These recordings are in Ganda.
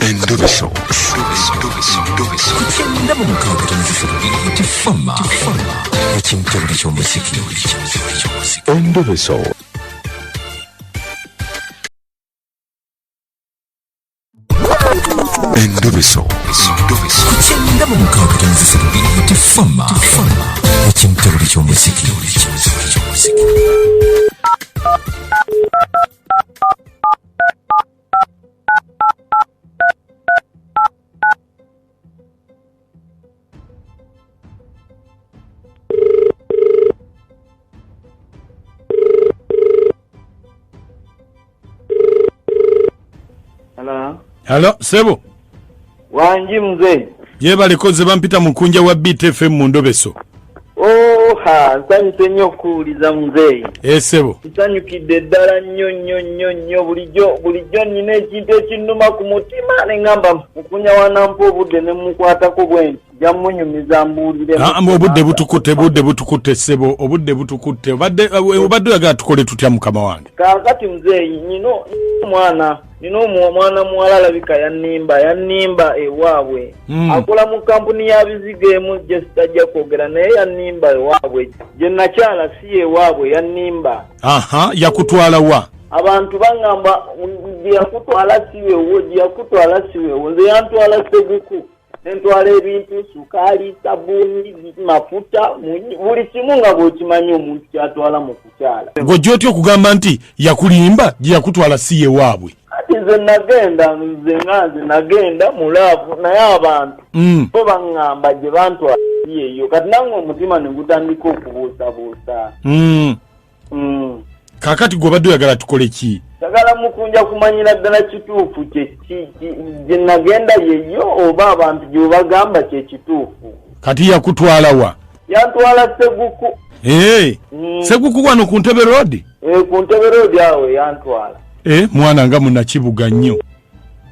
Endobeso. Kugenda mu mukabutanzizo tifama. Ekintu ky'omuziki. Endobeso. Endobeso. Kugenda mu mukabutanzizo tifama. Ekintu ky'omuziki. Hello, Sebo. Wanji mzee. Yebale koze bampita mukunja wa BTFM mu Ndobeso. Nsanyuse nnyo okuwuliza mzee. Sebo. Nsanyukidde ddala nnyo bulijjo nina ekintu ekinnuma ku mutima ne ngamba mukunya wanampa obudde ne mukwatako bwenti. Jamunyumiza mbuulire. Obudde butukutte Sebo, obudde butukutte. Obadde oyagala tukole tutya mukama wange. Kaakati mzee nino mwana muwala alabika yannimba ewaabwe. Akola mu kampuni ya bizigo emu gye sitajja kwogera naye yannimba ewaabwe. Gye nakyala si ewaabwe yannimba. Yakutwala wa? Abantu bangamba yakutwala siwewo nze yantwala Seguku. Nentwala ebintu sukaali, sabuni, mafuta, buli kimu nga bw'okimanyi omuntu kyatwala mu kukyala. Ng'ojja otya okugamba nti yakulimba gye yakutwala si ye waabwe? Kati nze nagenda mu laavu naye abantu bo baŋŋamba gye bantwala si eyo. Kati nange omutima ne gutandika okubuusabuusa. Kaakati gw'obadde oyagala tukole ki? Sagala mukunja kumanyira ddala kituufu gye nagenda yeyo oba abantu gye bagamba kye kituufu. Kati yakutwala wa? Yantwala Seguku. Seguku wano ku Ntebe Road? Ku Ntebe Road awo yantwala. Mwana nga munnakibuga nnyo.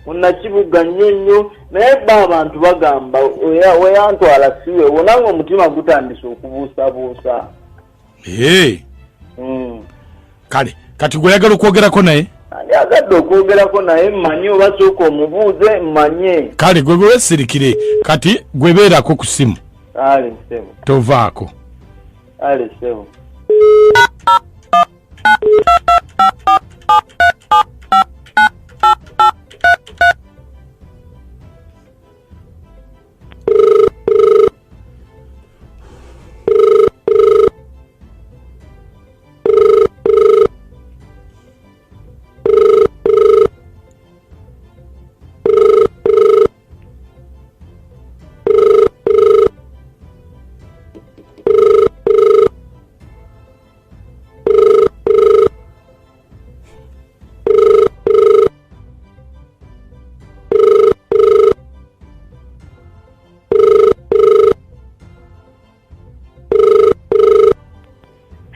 Munnakibuga nnyo naye abantu bagamba we yantwala siwe wonanga omutima gutandise okubuusabuusa. Kale kati gweyagala okwogerako naye? Yagadde okwogerako naye mmanyi oba sooka omubuuze mmanye. Kale gwe weesirikire kati gwebeerako ku simu. Ale Sebo. Tovaako. Ale Sebo.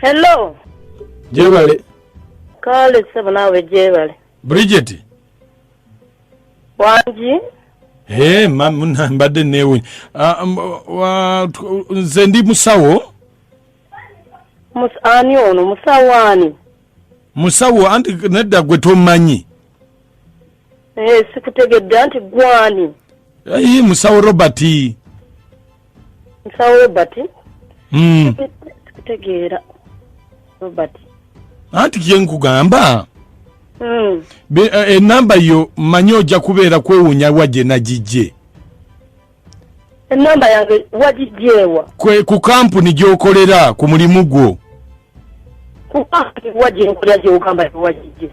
Hello. Jebale. Kale Sebo nawe Jebale. Bridget. Wanji? Mama mbadde newe. Nze ndi musawo. Ani ono musawani. Musawo anti nedda gwe tomanyi. Sikutegedde anti gwani. Musawo Robert. Musawo Robert? Sikutegeera. Robert. Anti kye nkugamba. Enamba yo manyi ojja kubeera kwewuunya wagye nagijje. Enamba yange wagijjeewa? Ku kampuni gy'okolera ku mulimu gwo. Ku kampuni wagye nkolera gy'ogamba wagijje?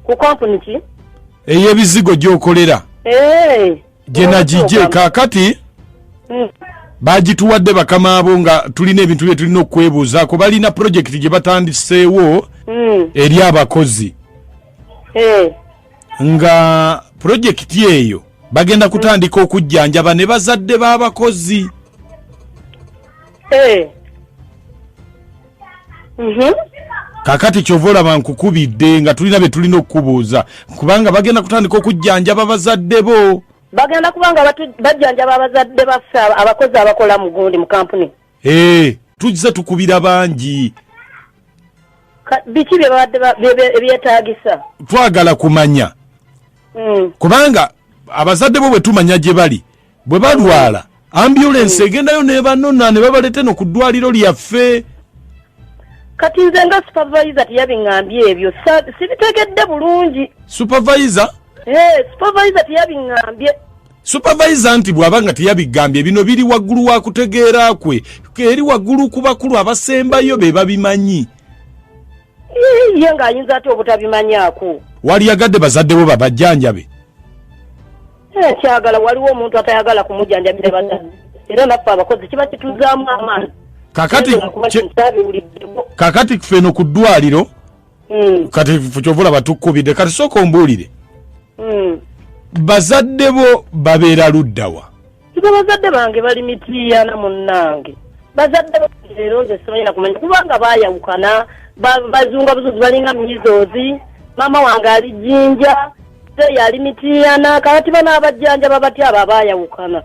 Ku kampuni ki? Ey'ebizigo gy'okolera. Gye nagijje kaakati. Bagituwadde bakama abo nga tulina ebintu bye tulina okwebuuzaako. Balina projekiti gye batandiseewo eri abakozi. Nga projekiti eyo bagenda kutandika okujjanjaba ne bazadde b'abakozi. Kakati kyova olaba nkukubidde nga tulina bye tulina okukubuuza kubanga bagenda kutandika okujjanjaba bazadde bo. Bagenda kubanga bajjanjaba abazadde baffe abakozi abakola mu gundi mu kampuni. Tujja tukubira bangi. Biki bye babadde ebyetaagisa? Twagala kumanya kubanga abazadde bo bwe tumanya gye bali bwe balwala ambulance egendayo nebanona ne babalete no ku ddwaliro lyaffe. Kati nze nga supervisor teyabiŋŋambye ebyo sibitegedde bulungi. Supervisor? Supervisor teyabiŋŋambye. Supervisor nti bw'abanga teyabigambye bino biri waggulu wa kutegeera kwe eri waggulu ku bakulu abasembayo be babimanyi. Ye ng'ayinza ate obutabimanyaako. Wali yagadde bazadde bo babajjanjabe? Kyagala waliwo omuntu atayagala kumujjanjabira bazadde era naffe abakozi kiba kituzaamu amaanyi. Kakati feno ku ddwaliro kati kyovula batukkubidde kati sooka ombuulire bazadde bo babeera luddawa? Bazadde bange bali Mityana munnange. Bazadde leero nze simanyi kumanya kubanga baayawukana bazunga buzuzi balinga Mizozi. Mama wange ali Jinja yali Mityana kati bana abajjanja babatya abo abaayawukana.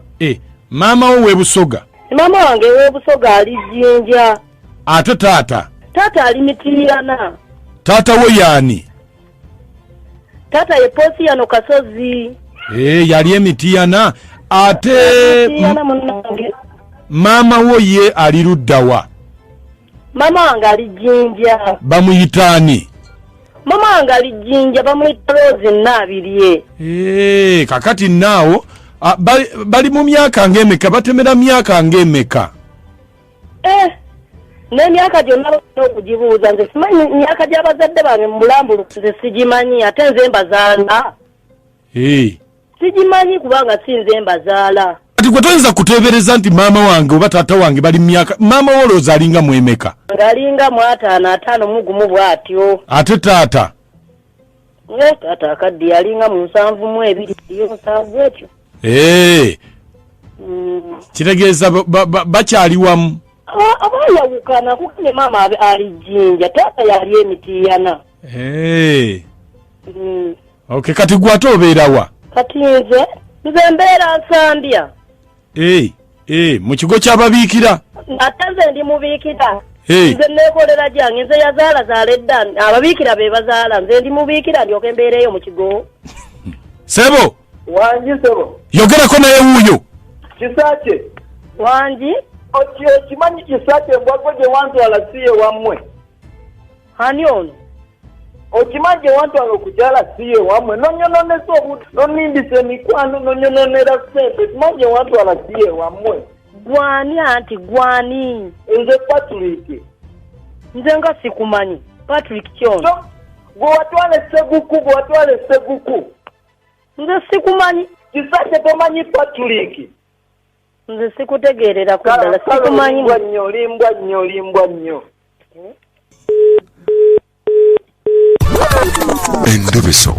Maama wo Webusoga? Mama wange Webusoga ali Jinja. Ate taata? Taata ali Mityana. Taata wo yaani? Taata ye Posiyano Kasozi. Yali Mityana. Ate maama wo ye ali luddawa? Mama wange ali Jinja. Bamuyitaani? Mama wange ali Jinja bamuyita Rose Nabirye. Kakati naawo bali mu myaka ng'emeka batemera myaka ng'emeka? N'emyaka gyonna okugibuuza nze simanyi myaka gy'abazadde bange mu bulambulukuzi nze sigimanyi ate nze mbazaala. Sigimanyi kubanga si nze mbazaala. Kati gwe toyinza kuteebereza nti maama wange oba taata wange bali mu myaka. Maama wo olowooza alinga mu emeka? Ng'alinga mu 55 bw'atyo. Ate taata? Taata akaddi alinga mu 72 7 etyo. Kitegeeza bakyali wamu? Abaayawukana kuko ne maama ali Jinja taata yali Mityana. Okay, kati gwe ate obeera wa? Kati nze mbeera Nsambya. Mu kigo ky'ababiikira? Ate nze ndi mubiikira. Nze neekolera gyange nze yazaala edda ababiikira be bazaala nze ndi mubiikira ndyoke mbeereyo mu kigo. Sebo? Wanji sebo. Yogerako naye wuuyo. Kisake. Wanji? Kimanyi Kisake mbwagwe gye wantwala siye wammwe. Hani ono? Okimanyi gye wantwala okukyala siye wammwe. Nonyononesa obuti nonimbisa emikwano nonyononera ssente. Kimanyi gye wantwala siye wammwe. Gwani anti gwani? Nze Patrick. Nze nga sikumanyi. Patrick kyono. Gwe watwala Seguku. Nze sikumanyi. Kisake tomanyi Patrick. Nze sikutegeerera kuddala sikumanyi. Limbwa nnyo. Endebeso